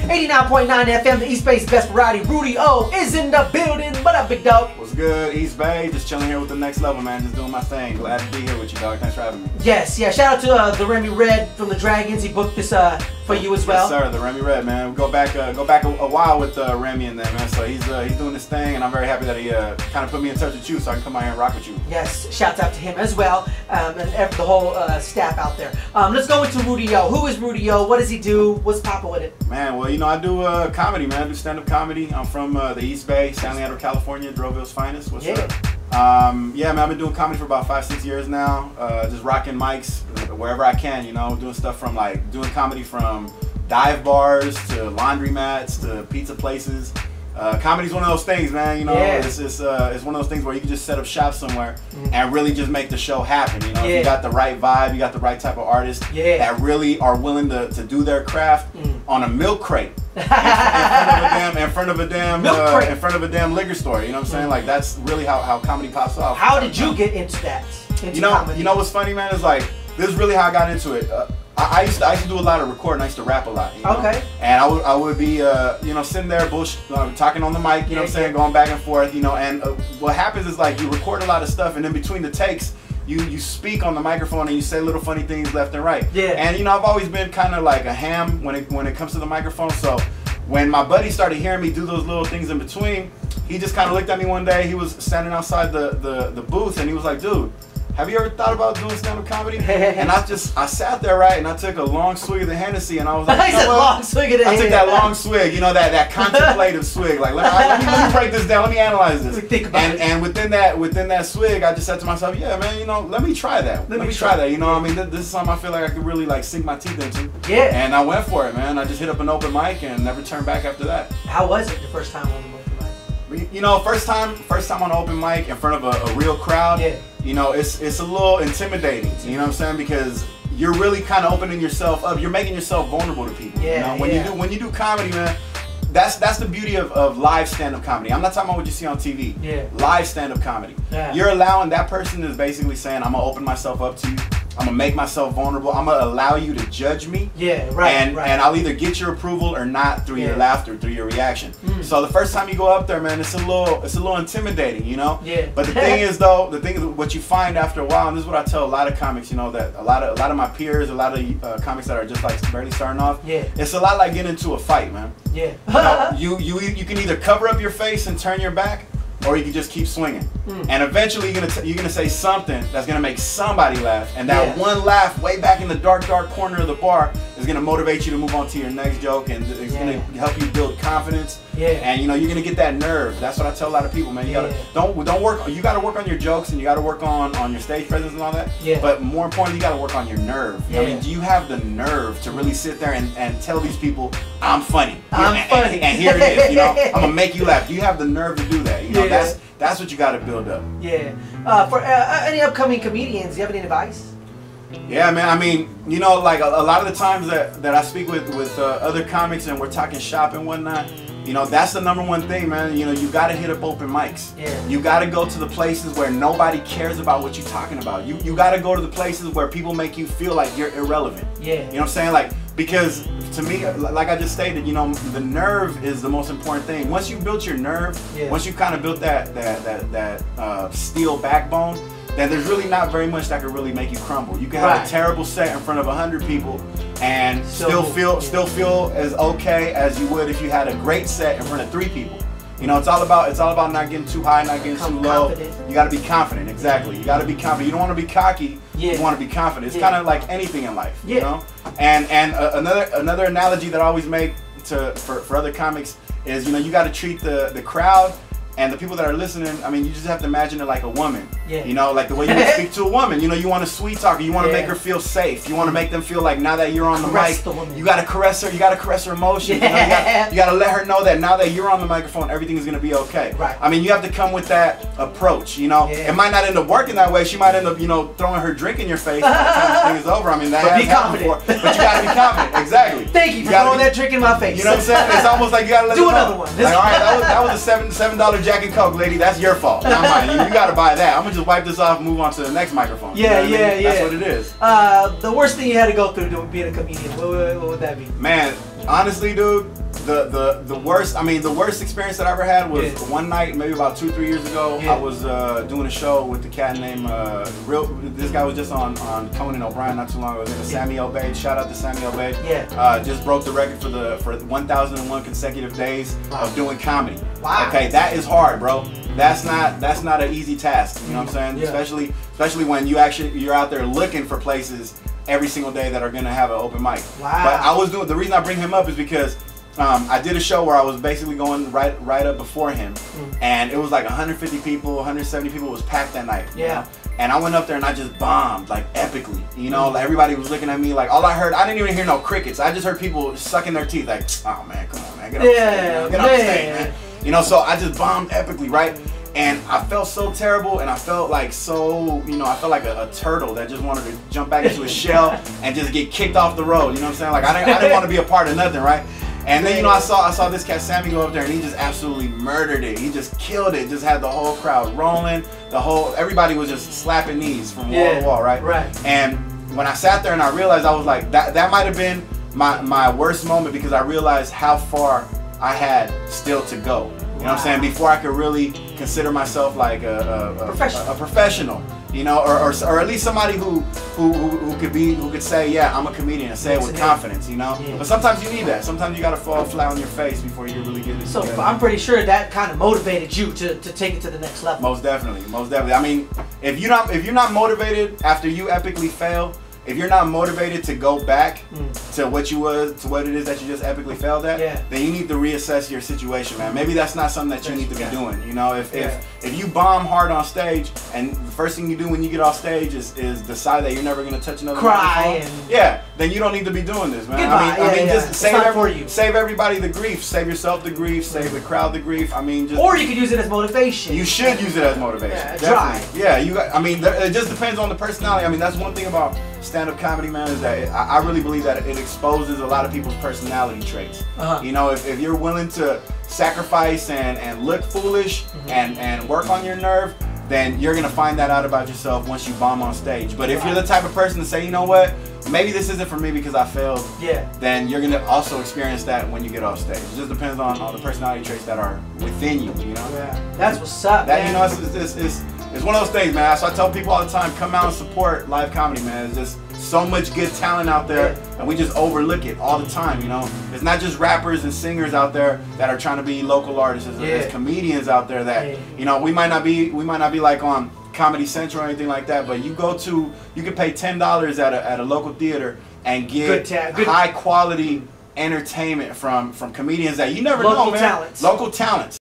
89.9 FM, the East Bay's best variety. Rudy O is in the building. What up, big dog? What's good, East Bay? Just chilling here with the next level, man. Just doing my thing. Glad to be here with you, dog. Thanks for having me. Yes, yeah. Shout out to the Remy Red from the Dragons. He booked this for you as well. Yes, sir. The Remy Red, man. We go back a while with Remy and them, man. So he's doing this thing, and I'm very happy that he kind of put me in touch with you, so I can come out here and rock with you. Yes, shouts out to him as well, and the whole staff out there. Let's go into Rudy O. Who is Rudy O? What does he do? What's poppin' with it? Man, well, you know, I do comedy, man. I do stand-up comedy. I'm from the East Bay, San Leandro, California, Droville's finest. What's up? Yeah, man, I've been doing comedy for about 5-6 years now. Just rocking mics wherever I can, you know, doing stuff from like doing comedy from dive bars to laundromats to pizza places. Comedy's one of those things, man. You know, it's one of those things where you can just set up shop somewhere and really just make the show happen. You know, if you got the right vibe, you got the right type of artists that really are willing to do their craft on a milk crate in front of a damn liquor store. You know what I'm saying? Like that's really how comedy pops off. How did you get into that? You know what's funny, man, is like this is really how I got into it. I used to do a lot of recording. I used to rap a lot. You know? Okay. And I would be you know, sitting there talking on the mic. You know what I'm saying? Going back and forth. You know, and what happens is like you record a lot of stuff, and in between the takes, you speak on the microphone and you say little funny things left and right. Yeah. And you know, I've always been kind of like a ham when it comes to the microphone. So when my buddy started hearing me do those little things in between, he just kind of looked at me one day. He was standing outside the booth, and he was like, "Dude, have you ever thought about doing stand-up comedy?" And I sat there, right, and I took a long swig of the Hennessy, and I was like, I took that long swig, you know, that contemplative swig. Like, let me break this down. Let me analyze this. Think about it. And within that swig, I just said to myself, yeah, man, you know, let me try that. Let me try that. You know, I mean, this is something I feel like I could really like sink my teeth into. Yeah. And I went for it, man. I just hit up an open mic and never turned back after that. How was it the first time on the open mic? You know, first time on an open mic in front of a real crowd. Yeah. You know, it's a little intimidating, you know what I'm saying? Because you're really kind of opening yourself up. You're making yourself vulnerable to people. Yeah, you know? When you do comedy, man, that's the beauty of live stand-up comedy. I'm not talking about what you see on TV. Yeah. Live stand-up comedy. Yeah. You're allowing that person is basically saying, I'm gonna open myself up to you. I'm gonna make myself vulnerable. I'm gonna allow you to judge me. Yeah, right. And I'll either get your approval or not through your laughter, through your reaction. So the first time you go up there, man, it's a little intimidating, you know. Yeah. But the thing is, what you find after a while, and this is what I tell a lot of comics, you know, that a lot of my peers, a lot of comics that are just like barely starting off. Yeah. It's a lot like getting into a fight, man. Yeah. You know, you can either cover up your face and turn your back, or you can just keep swinging. And eventually you're gonna say something that's gonna make somebody laugh, and that one laugh way back in the dark corner of the bar is gonna motivate you to move on to your next joke, and it's gonna help you build confidence. Yeah. And you know, you're gonna get that nerve. That's what I tell a lot of people, man. You gotta don't work. You gotta work on your jokes, and you gotta work on your stage presence and all that. Yeah. But more importantly, you gotta work on your nerve. I mean, do you have the nerve to really sit there and tell these people, I'm funny? I'm funny. And here it is. You know, I'm gonna make you laugh. Do you have the nerve to do that? You know, that's what you gotta build up. Yeah. For any upcoming comedians, do you have any advice? Yeah, man. I mean, you know, like a lot of the times that I speak with other comics and we're talking shop and whatnot, you know, that's the #1 thing, man. You know, you gotta hit up open mics. Yeah. You gotta go to the places where nobody cares about what you're talking about. You gotta go to the places where people make you feel like you're irrelevant. Yeah. You know what I'm saying? Like, because to me, like I just stated, you know, the nerve is the most important thing. Once you built your nerve, once you kind of built that steel backbone, then there's really not very much that could really make you crumble. You can have a terrible set in front of 100 people and still feel as okay as you would if you had a great set in front of 3 people. You know, it's all about not getting too high, not getting too low. You got to be confident. Exactly. You got to be confident. You don't want to be cocky. You want to be confident. It's kind of like anything in life. You know. And another analogy that I always make for other comics is, you know, you got to treat the crowd and the people that are listening. I mean, you just have to imagine it like a woman. Yeah. You know, like the way you would speak to a woman. You know, you want to sweet talk her. You want to make her feel safe. You want to make them feel like now that you're on the mic, you got to caress her. You got to caress her emotions. You got to let her know that now that you're on the microphone, everything is going to be okay. Right. I mean, you have to come with that approach. You know, it might not end up working that way. She might end up, you know, throwing her drink in your face by the time this thing is over. I mean, that has happened before. But you got to be confident. Exactly. Thank you for throwing that drink in my face. You know what I'm saying? It's almost like you got to let do another one. Like, all right, that was a $7 Jack and Coke, lady. That's your fault. Not mine. You got to buy that. I'm gonna just wipe this off and move on to the next microphone. Yeah, you know what I mean? That's what it is. The worst thing you had to go through being a comedian, what would that be? Man, honestly, dude, the worst. I mean, the worst experience that I ever had was one night, maybe about 2-3 years ago. I was doing a show with the cat named This guy was just on Conan O'Brien not too long ago. His name is Sammy Obey. Shout out to Sammy Obey. Just broke the record for 1,001 consecutive days of doing comedy. Wow. Okay, that is hard, bro. That's not an easy task. You know what I'm saying? Especially when you're out there looking for places every single day that are gonna have an open mic. Wow. But I was doing, the reason I bring him up is because I did a show where I was basically going right up before him, and it was like 150 people, 170 people. It was packed that night. You know? And I went up there and I just bombed like epically. You know, like everybody was looking at me like all I heard. I didn't even hear no crickets. I just heard people sucking their teeth like, oh man, come on man, get off the stage, man. Get off the stage, man. You know, so I just bombed epically, right? And I felt so terrible, and I felt like so, you know, I felt like a turtle that just wanted to jump back into a shell and just get kicked off the road. You know what I'm saying? Like I didn't want to be a part of nothing, right? And then, you know, I saw this cat Sammy go up there, and he just absolutely murdered it. He just killed it. Just had the whole crowd rolling. Everybody was just slapping knees from wall to wall, right? Right. And when I sat there and I realized, I was like, that might have been my worst moment, because I realized how far I had still to go. You know what I'm saying? Before I could really consider myself like a professional, you know, or at least somebody who could say, yeah, I'm a comedian, and say it with confidence, you know. But sometimes you need that. Sometimes you gotta fall flat on your face before you really get it together. So I'm pretty sure that kind of motivated you to take it to the next level. Most definitely, most definitely. I mean, if you're not motivated after you epically fail, if you're not motivated to go back to what it is that you just epically failed at, then you need to reassess your situation, man. Maybe that's not something that you need to be doing. You know, if you bomb hard on stage, and the first thing you do when you get off stage is decide that you're never gonna touch another microphone, then you don't need to be doing this, man. I mean, just save everybody the grief, save yourself the grief, save the crowd the grief. I mean, or you could use it as motivation. You should use it as motivation. I mean, it just depends on the personality. I mean, that's one thing about stand-up comedy, man, is that I really believe that it exposes a lot of people's personality traits. You know, if you're willing to sacrifice and look foolish and work on your nerve, then you're gonna find that out about yourself once you bomb on stage. But if you're the type of person to say, you know what, maybe this isn't for me because I failed, then you're gonna also experience that when you get off stage. It just depends on the personality traits that are within you, you know? That's what's up, man. You know, it's one of those things, man. So I tell people all the time, come out and support live comedy, man. There's just so much good talent out there, and we just overlook it all the time, you know? It's not just rappers and singers out there that are trying to be local artists. There's comedians out there that, you know, we might not be like on Comedy Central or anything like that, but you can pay $10 at a local theater and get high quality entertainment from comedians that you never know, man. Local talents.